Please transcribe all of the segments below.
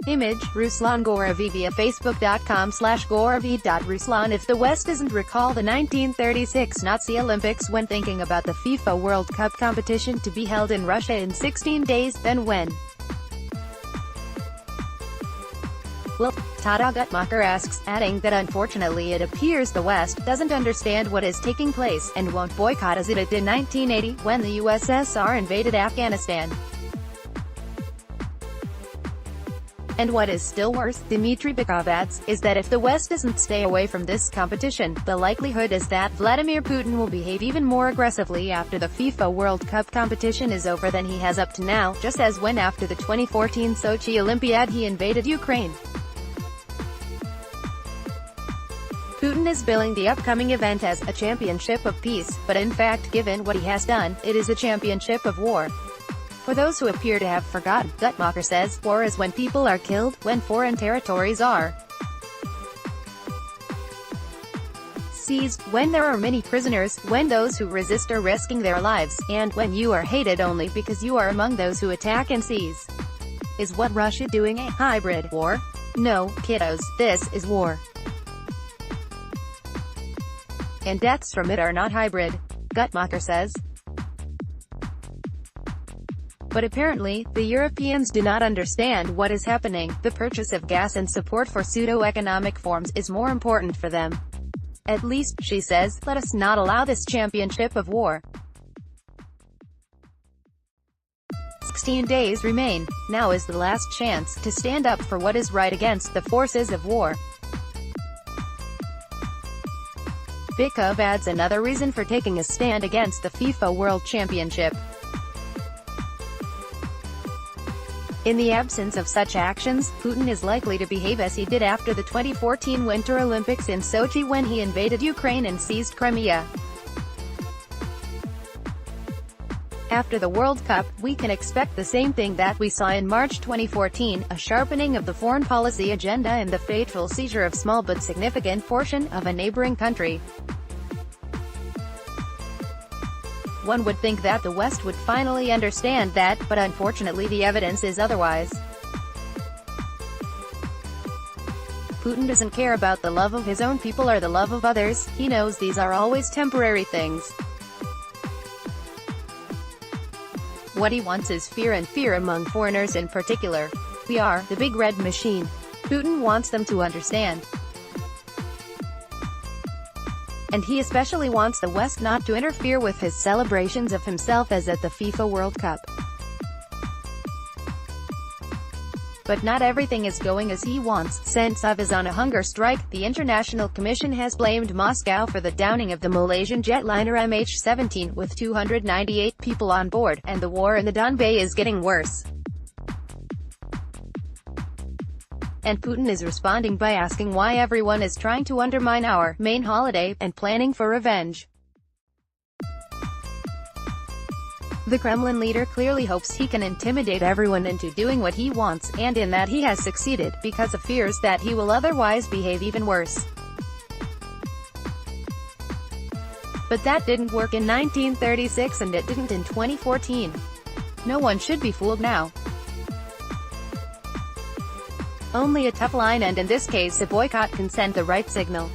Image, Ruslan Goravi via facebook.com/goravi.ruslan. If the West doesn't recall the 1936 Nazi Olympics when thinking about the FIFA World Cup competition to be held in Russia in 16 days, then when? Well, Tada Gutmacher asks, adding that unfortunately it appears the West doesn't understand what is taking place, and won't boycott as it did in 1980, when the USSR invaded Afghanistan. And what is still worse, Dmitry Bykov adds, is that if the West doesn't stay away from this competition, the likelihood is that Vladimir Putin will behave even more aggressively after the FIFA World Cup competition is over than he has up to now, just as when after the 2014 Sochi Olympiad he invaded Ukraine. Putin is billing the upcoming event as a championship of peace, but in fact, given what he has done, it is a championship of war. For those who appear to have forgotten, Gutmacher says, war is when people are killed, when foreign territories are seized, when there are many prisoners, when those who resist are risking their lives, and when you are hated only because you are among those who attack and seize. Is what Russia doing a hybrid war? No, kiddos, this is war. And deaths from it are not hybrid, Gutmacher says. But apparently, the Europeans do not understand what is happening. The purchase of gas and support for pseudo-economic forms is more important for them. At least, she says, let us not allow this championship of war. 16 days remain. Now is the last chance to stand up for what is right against the forces of war. Bykov adds another reason for taking a stand against the FIFA World Championship. In the absence of such actions, Putin is likely to behave as he did after the 2014 Winter Olympics in Sochi when he invaded Ukraine and seized Crimea. After the World Cup, we can expect the same thing that we saw in March 2014, a sharpening of the foreign policy agenda and the fateful seizure of small but significant portion of a neighboring country. One would think that the West would finally understand that, but unfortunately the evidence is otherwise. Putin doesn't care about the love of his own people or the love of others. He knows these are always temporary things. What he wants is fear, and fear among foreigners in particular. We are the big red machine. Putin wants them to understand. And he especially wants the West not to interfere with his celebrations of himself as at the FIFA World Cup. But not everything is going as he wants. Sentsov is on a hunger strike. The International Commission has blamed Moscow for the downing of the Malaysian jetliner MH17, with 298 people on board, and the war in the Donbas is getting worse. And Putin is responding by asking why everyone is trying to undermine our main holiday, and planning for revenge. The Kremlin leader clearly hopes he can intimidate everyone into doing what he wants, and in that he has succeeded, because of fears that he will otherwise behave even worse. But that didn't work in 1936 and it didn't in 2014. No one should be fooled now. Only a tough line, and in this case a boycott, can send the right signal.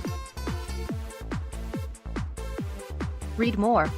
Read more.